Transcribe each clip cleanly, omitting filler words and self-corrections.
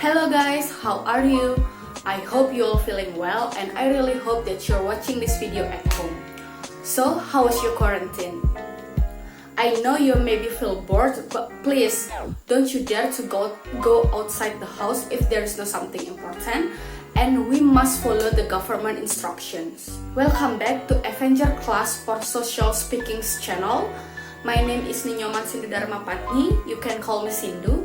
Hello guys, how are you? I hope you're all feeling well and I really hope that you're watching this video at home. So, how was your quarantine? I know you maybe feel bored, but please don't you dare to go outside the house if there is no something important, and we must follow the government instructions. Welcome back to Avenger Class for Social Speaking's channel. My name is NYOMAN DARMAPATNI, you can call me SINDU.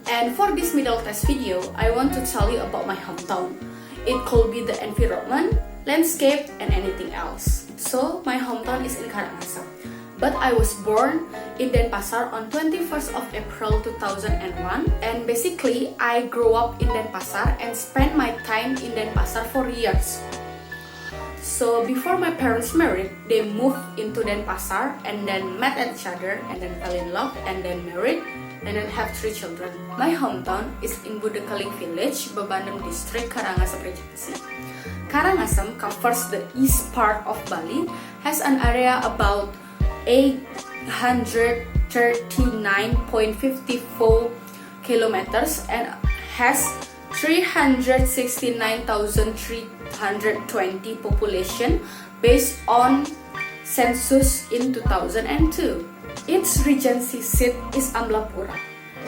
And for this middle test video, I want to tell you about my hometown. It could be the environment, landscape, and anything else. So, my hometown is in Karangasem. But I was born in Denpasar on 21st of April 2001. And basically, I grew up in Denpasar and spent my time in Denpasar for years. So before my parents married, they moved into Denpasar and then met each other and then fell in love and then married and then have 3 children. My hometown is in Budakeling village, Babandem district, Karangasem Regency. Karangasem covers the east part of Bali, has an area about 839.54 kilometers and has 369,320 population based on census in 2002. Its regency seat is Amblapura.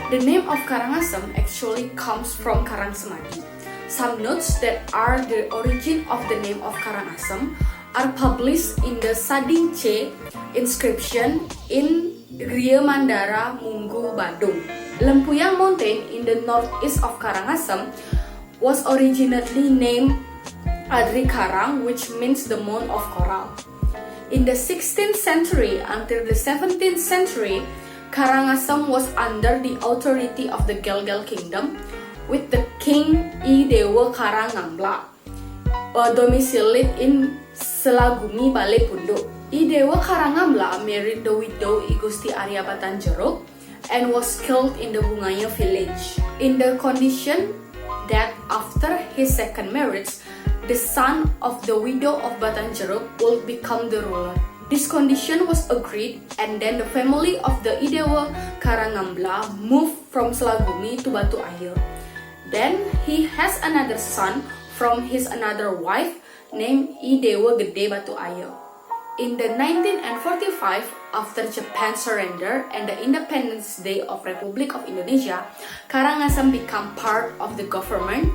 The name of Karangasem actually comes from Karangsemadi. Some notes that are the origin of the name of Karangasem are published in the Sadingce inscription in Gria Mandara Munggu Badung. Lempuyang Mountain in the northeast of Karangasem was originally named Adri Karang, which means the Mount of Coral. In the 16th century until the 17th century, Karangasem was under the authority of the Gelgel Kingdom, with the King I Dewa Karangambla, domiciled in Selagumi, Balai Punduk. I Dewa Karangambla married the widow I Gusti Arya Batanjeruk and was killed in the Bungaya village. In the condition that after his second marriage, the son of the widow of Batanjeruk will become the ruler. This condition was agreed, and then the family of the I Dewa Karangambla moved from Selagumi to Batu Air. Then he has another son from his another wife named I Dewa Gede Batu Air. In the 1945, after Japan surrender and the Independence Day of Republic of Indonesia, Karangasem became part of the government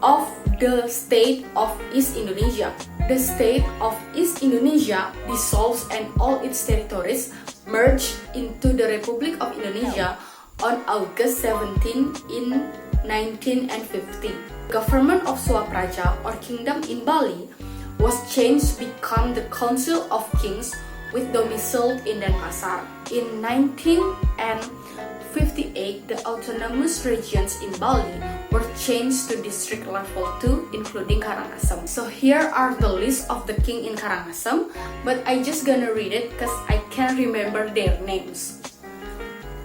of the state of East Indonesia. The state of East Indonesia dissolves and all its territories merged into the Republic of Indonesia on August 17 in 1950. Government of Swapraja or Kingdom in Bali was changed to become the Council of Kings with domicile in Denpasar. In 1958, the autonomous regions in Bali were changed to district level 2, including Karangasem. So here are the list of the king in Karangasem, but I just gonna read it because I can't remember their names.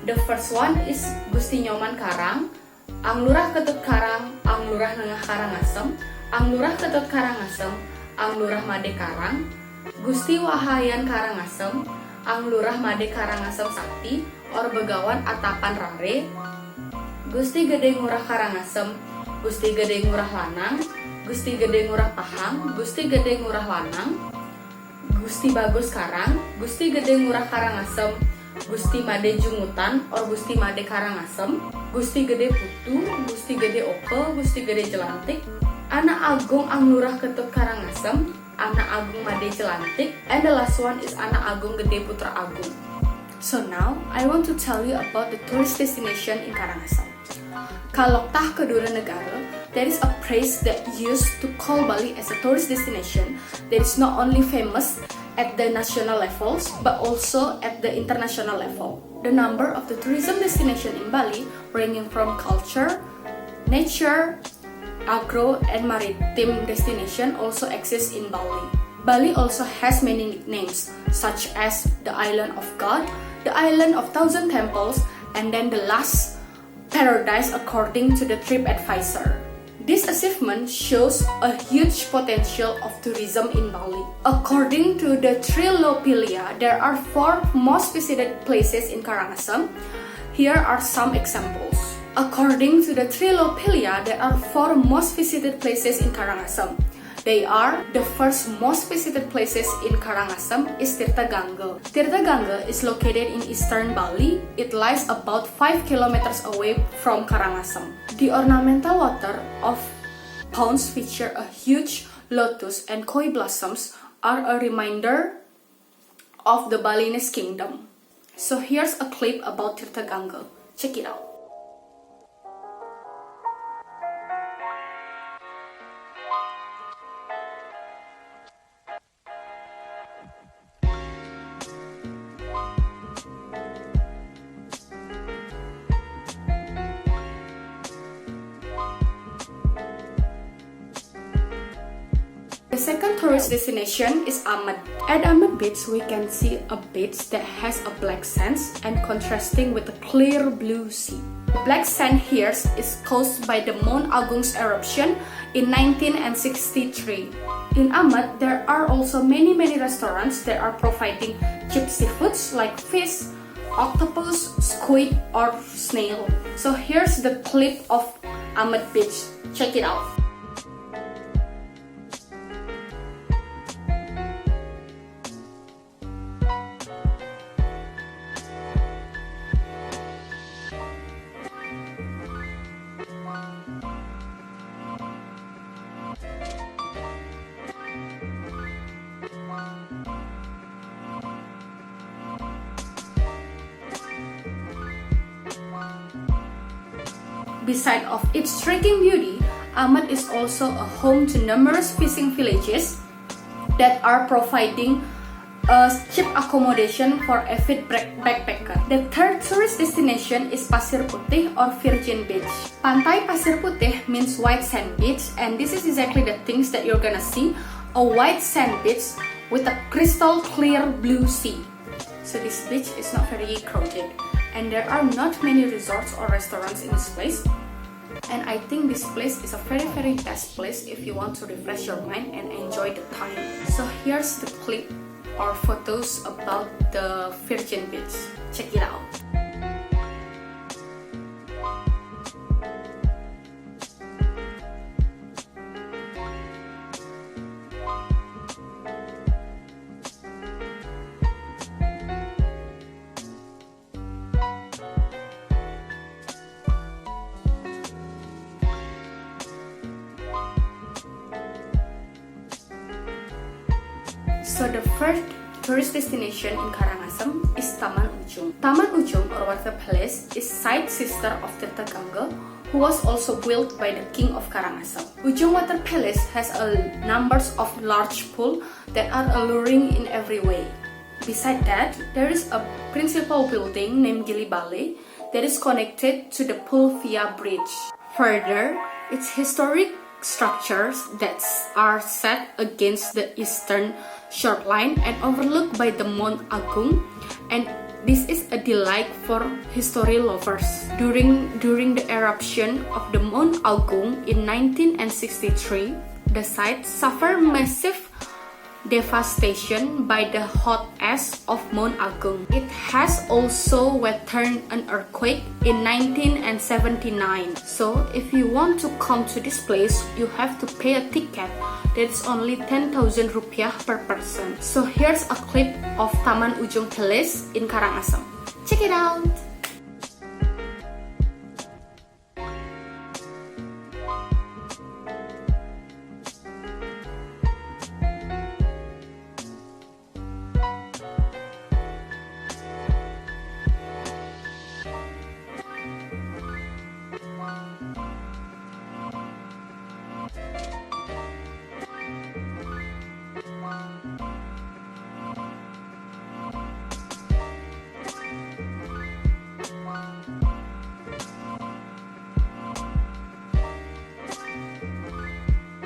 The first one is Gusti Nyoman Karang, Ang Lurah Ketut Karang, Ang Lurah Nengah Karangasem, Ang Lurah Ketut Karangasem, Ang Lurah Made Karang, Gusti Wahayan Karangasem, Ang Lurah Made Karangasem Sakti, or Begawan Atapan Rare, Gusti Gede Ngurah Karangasem, Gusti Gede Ngurah Lanang, Gusti Gede Ngurah Pahang, Gusti Gede Ngurah Lanang, Gusti Bagus Karang, Gusti Gede Ngurah Karangasem, Gusti Made Jungutan or Gusti Made Karangasem, Gusti Gede Putu, Gusti Gede Ope, Gusti Gede Jelantik, Anak Agung Ang Lurah Ketut Karangasem, Anak Agung Made Jelantik, and the last one is Anak Agung Gede Putra Agung. So now, I want to tell you about the tourist destination in Karangasem. Kaloktah Kedua Negara, there is a place that used to call Bali as a tourist destination that is not only famous at the national levels, but also at the international level. The number of the tourism destination in Bali, ranging from culture, nature, agro, and maritime destination also exists in Bali. Bali also has many nicknames, such as the Island of God, the Island of Thousand Temples, and then the last paradise according to the trip advisor. This achievement shows a huge potential of tourism in Bali. According to the Trilopedia, there are 4 most visited places in Karangasem. Here are some examples. According to the Trilopedia, there are 4 most visited places in Karangasem. They are, the first most visited places in Karangasem is Tirta Gangga. Tirta Gangga is located in eastern Bali. It lies about 5 kilometers away from Karangasem. The ornamental water of ponds feature a huge lotus and koi blossoms are a reminder of the Balinese kingdom. So here's a clip about Tirta Gangga. Check it out. The second tourist destination is Amed. At Amed Beach, we can see a beach that has a black sand and contrasting with a clear blue sea. The black sand here is caused by the Mount Agung's eruption in 1963. In Amed, there are also many restaurants that are providing cheap seafoods like fish, octopus, squid, or snail. So here's the clip of Amed Beach. Check it out. Beside of its striking beauty, Amed is also a home to numerous fishing villages that are providing a cheap accommodation for avid backpacker. The third tourist destination is Pasir Putih or Virgin Beach. Pantai Pasir Putih means white sand beach, and this is exactly the things that you're gonna see: a white sand beach with a crystal clear blue sea. So this beach is not very crowded, and there are not many resorts or restaurants in this place. And I think this place is a very best place if you want to refresh your mind and enjoy the time. So here's the clip or photos about the Virgin Beach. Check it out. So the first tourist destination in Karangasem is Taman Ujung. Taman Ujung or Water Palace is side sister of Tirta Gangga, who was also built by the King of Karangasem. Ujung Water Palace has a numbers of large pool that are alluring in every way. Beside that, there is a principal building named Gili Balai that is connected to the pool via bridge. Further, its historic structures that are set against the eastern shoreline and overlooked by the Mount Agung, and this is a delight for history lovers. During the eruption of the Mount Agung in 1963, the site suffered massive devastation by the hot ash of Mount Agung. It has also withstood an earthquake in 1979. So if you want to come to this place, you have to pay a ticket that's only 10,000 rupiah per person. So here's a clip of Taman Ujung Palace in Karangasem. Check it out!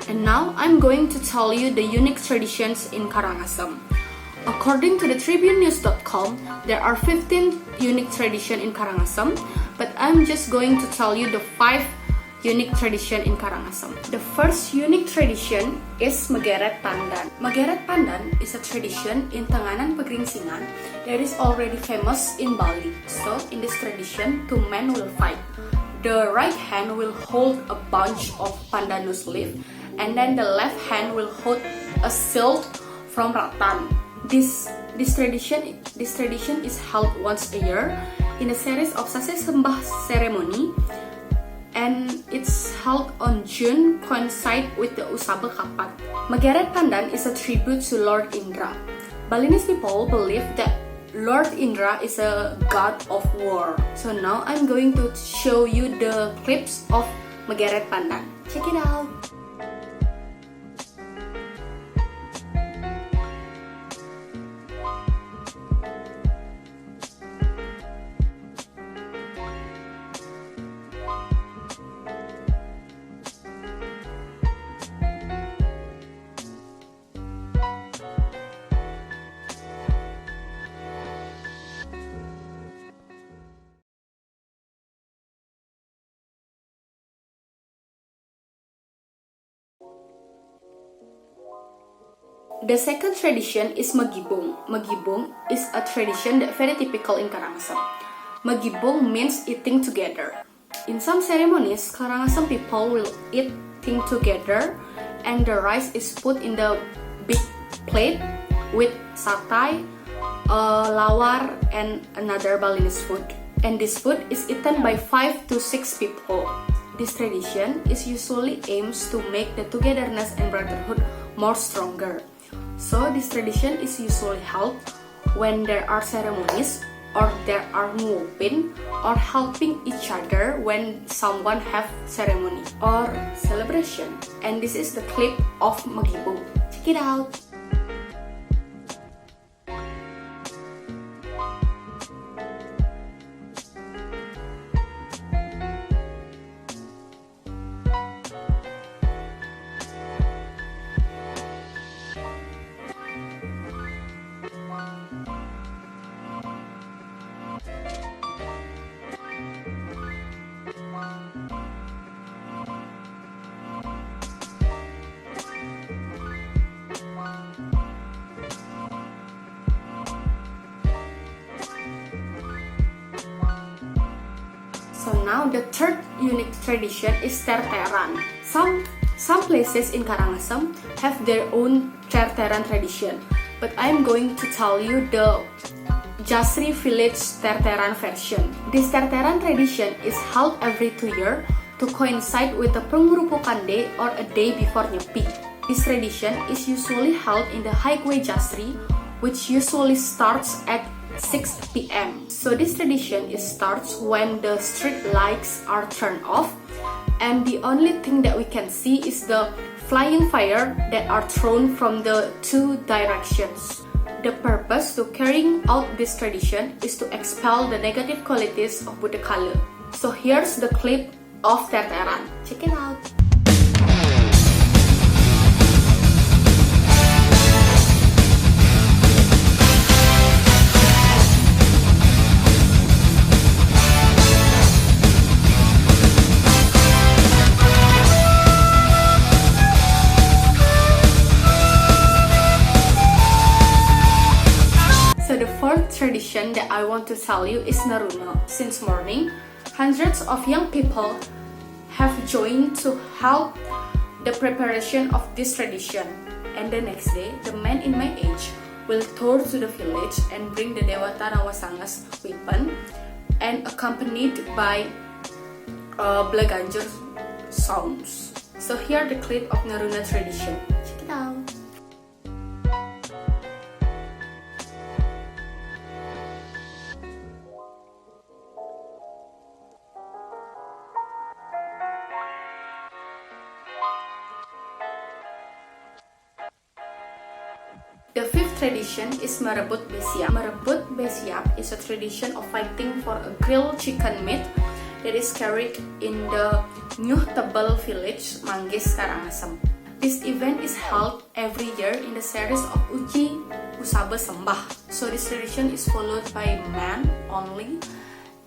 And now I'm going to tell you the unique traditions in Karangasem. According to the tribunenews.com, there are 15 unique traditions in Karangasem, but I'm just going to tell you the 5 unique traditions in Karangasem. The first unique tradition is Megeret Pandan. Megeret Pandan is a tradition in Tenganan Pegeringsingan that is already famous in Bali. So in this tradition, two men will fight. The right hand will hold a bunch of pandanus leaf, and then the left hand will hold a shield from rattan. This tradition is held once a year in a series of sase sembah ceremony, and it's held on June, coincide with the Usaba Kapat. Mageret Pandan is a tribute to Lord Indra. Balinese people believe that Lord Indra is a god of war. So now I'm going to show you the clips of Mageret Pandan. Check it out! The second tradition is Magibong. Magibong is a tradition that very typical in Karangasem. Magibong means eating together. In some ceremonies, Karangasem people will eating together, and the rice is put in the big plate with satay, lawar, and another Balinese food. And this food is eaten by 5 to 6 people. This tradition is usually aims to make the togetherness and brotherhood more stronger. So this tradition is usually held when there are ceremonies, or there are nguopin, or helping each other when someone have ceremony or celebration. And this is the clip of Magibong. Check it out! So now the third unique tradition is terteran. Some places in Karangasem have their own terteran tradition, but I'm going to tell you the Jasri village terteran version. This terteran tradition is held every 2 years to coincide with the Penggerupukan Day, or a day before Nyepi. This tradition is usually held in the Highway Jasri, which usually starts at 6 p.m. So this tradition starts when the street lights are turned off, and the only thing that we can see is the flying fire that are thrown from the 2 directions. The purpose to carrying out this tradition is to expel the negative qualities of Budakeling. So here's the clip of terteran. Check it out! Tradition that I want to tell you is Naruna. Since morning, hundreds of young people have joined to help the preparation of this tradition. And the next day, the men in my age will tour to the village and bring the Dewata Rawasanga's weapon, and accompanied by Blaganjur sounds. So here the clip of Naruna tradition. Check it out. The fifth tradition is Merebut Besiap. Merebut Besiap is a tradition of fighting for a grilled chicken meat that is carried in the Nyuh Tebel village, Manggis, Karangasem. This event is held every year in the series of Uji Usaba Sembah. So this tradition is followed by men only,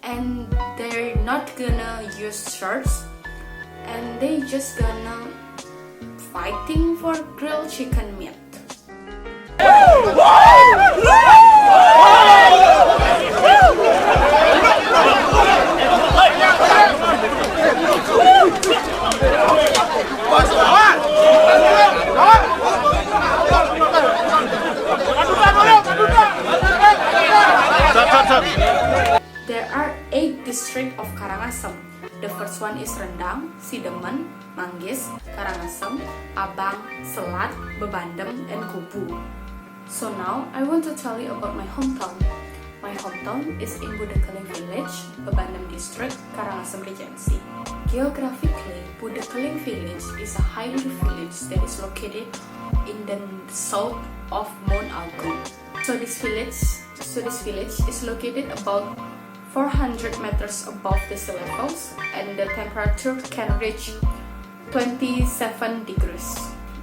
and they're not gonna use swords, and they just gonna fighting for grilled chicken meat. There are 8 districts of Karangasem. The first one is Rendang, Sidemen, Manggis, Karangasem, Abang, Selat, Bebandem, and Kubu. So now I want to tell you about my hometown. My hometown is in Budakeling Village, Bebandem District, Karangasem Regency. Geographically, Budakeling Village is a highly village that is located in the south of Mount Agung. So this village is located about 400 meters above the sea levels, and the temperature can reach 27 degrees.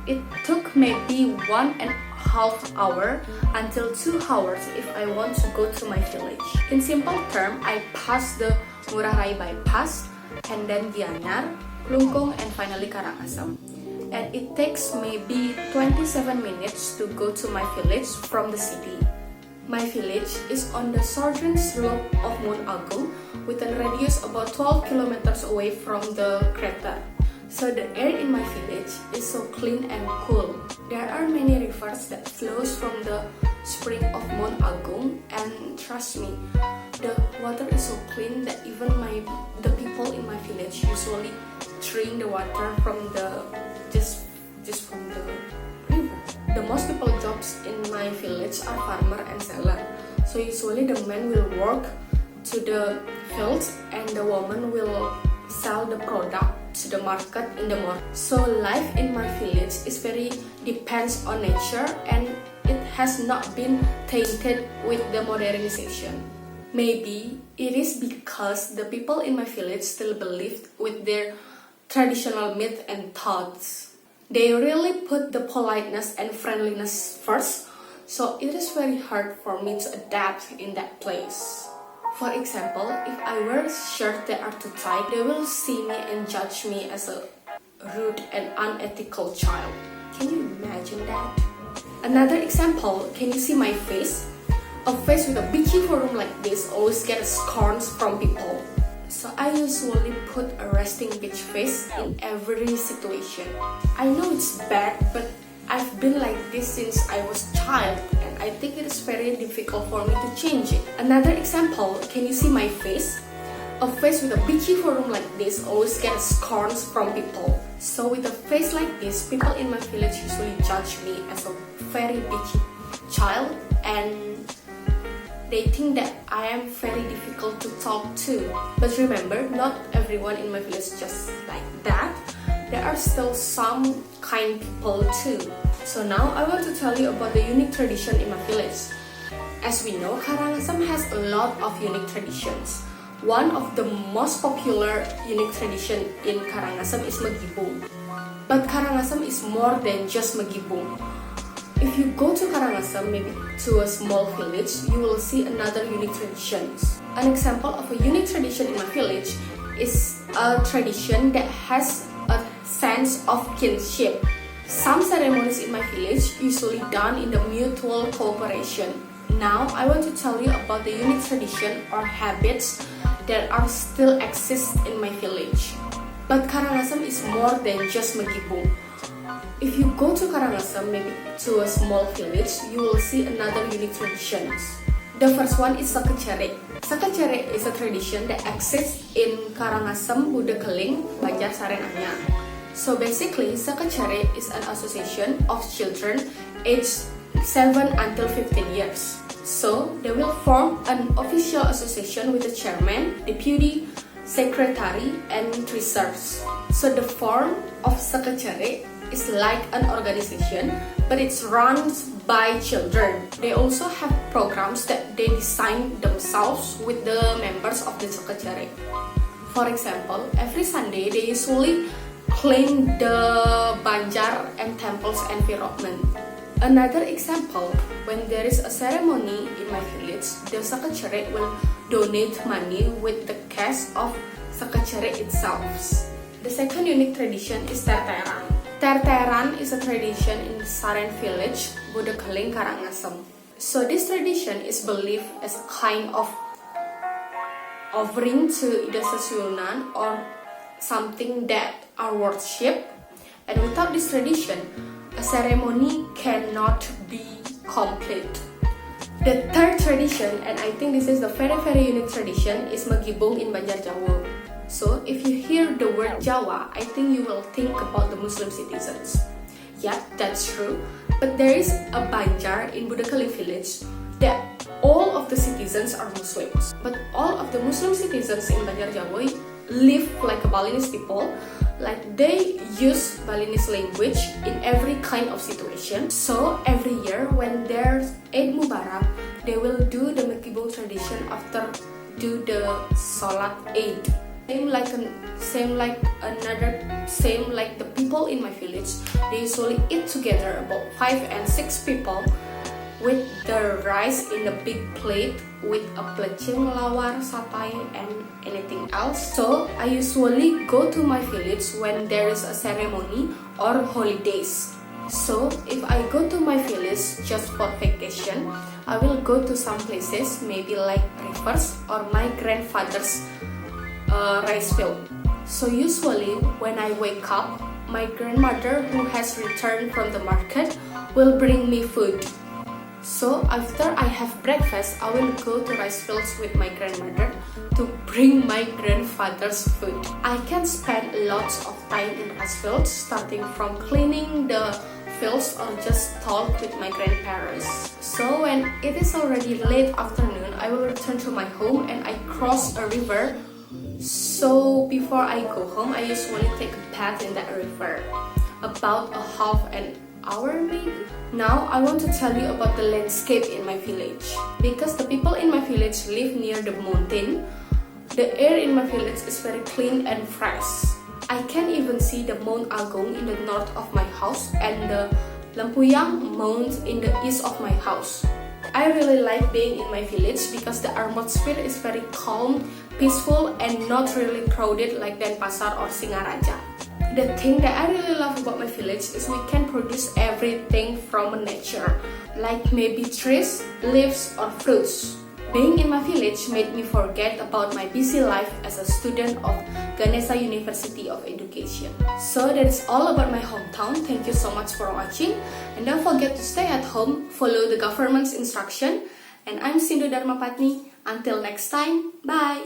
It took maybe 1.5 hours until 2 hours if I want to go to my village. In simple terms, I pass the Ngurah Rai bypass, and then Gianyar, Klungkung, and finally Karangasem. And it takes maybe 27 minutes to go to my village from the city. My village is on the southern slope of Mount Agung with a radius about 12 kilometers away from the crater. So the air in my village is so clean and cool. There are many rivers that flows from the spring of Mount Agung, and trust me, the water is so clean that even the people in my village usually drink the water from the just from the river. The most people jobs in my village are farmer and seller. So usually the man will work to the fields and the woman will sell the product to the market in the morning. So life in my village is very depends on nature, and it has not been tainted with the modernization. Maybe it is because the people in my village still believe with their traditional myth and thoughts. They really put the politeness and friendliness first, so it is very hard for me to adapt in that place. For example, if I wear shirts that are too tight, they will see me and judge me as a rude and unethical child. Can you imagine that? Another example, can you see my face? A face with a bitchy forum like this always gets scorns from people. So I usually put a resting bitch face in every situation. I know it's bad, but I've been like this since I was a child, and I think it is very difficult for me to change it. Another example, can you see my face? A face with a bitchy forum like this always gets scorns from people. So with a face like this, people in my village usually judge me as a very bitchy child, and they think that I am very difficult to talk to. But remember, not everyone in my village just like that. There are still some kind people too. So now I want to tell you about the unique tradition in my village. As we know, Karangasem has a lot of unique traditions. One of the most popular unique tradition in Karangasem is Megibung. But Karangasem is more than just Megibung. If you go to Karangasem, maybe to a small village, you will see another unique traditions. An example of a unique tradition in my village is a tradition that has a sense of kinship. Some ceremonies in my village usually done in the mutual cooperation. Now I want to tell you about the unique tradition or habits that are still exist in my village. But Karangasem is more than just Megibung. If you go to Karangasem, maybe to a small village, you will see another unique traditions. The first one is Sakecere. Sakecere is a tradition that exists in Karangasem, Budakeling, Banjarsari Anyar. So basically, Sakecere is an association of children aged 7 until 15 years. So they will form an official association with the chairman, deputy, secretary, and treasurers. So the form of Sakecere is like an organization, but it's run by children. They also have programs that they design themselves with the members of the Sakecere. For example, every Sunday they usually clean the Banjar and temple's environment. Another example, when there is a ceremony in my village, the Sakecere will donate money with the cash of Sakecere itself. The second unique tradition is Terteran. Terteran is a tradition in the Saren village, Budakeling-Karangasem. So this tradition is believed as a kind of offering to either sesunan or something that are worship, And without this tradition, a ceremony cannot be complete. The third tradition, and I think this is the very unique tradition, is Magibong in Banjar Jawa. So if you hear the word Jawa, I think you will think about the Muslim citizens. Yeah, that's true. But there is a Banjar in Budakeling village that all of the citizens are Muslims. But all of the Muslim citizens in Banjar Jawa live like a Balinese people. Like they use Balinese language in every kind of situation. So every year when there's Eid Mubarak, they will do the Magibong tradition after do the Salat Eid. Same like the people in my village, they usually eat together, about 5 and 6 people, with the rice in a big plate with a plecing, lawar, satay, and anything else. So I usually go to my village when there is a ceremony or holidays. So if I go to my village just for vacation, I will go to some places, maybe like rivers or my grandfather's rice field. So usually when I wake up, my grandmother who has returned from the market will bring me food. So after I have breakfast, I will go to rice fields with my grandmother to bring my grandfather's food. I can spend lots of time in rice fields, starting from cleaning the fields or just talk with my grandparents. So when it is already late afternoon, I will return to my home and I cross a river. So before I go home, I usually take a bath in that river, about a half an hour maybe. Now I want to tell you about the landscape in my village. Because the people in my village live near the mountain, the air in my village is very clean and fresh. I can even see the Mount Agung in the north of my house and the Lempuyang Mount in the east of my house. I really like being in my village because the atmosphere is very calm, peaceful, and not really crowded like Denpasar or Singaraja. The thing that I really love about my village is we can produce everything from nature, like maybe trees, leaves, or fruits. Being in my village made me forget about my busy life as a student of Ganesha University of Education. So that is all about my hometown. Thank you so much for watching. And don't forget to stay at home, follow the government's instruction. And I'm SINDU Dharmapatni. Until next time, bye!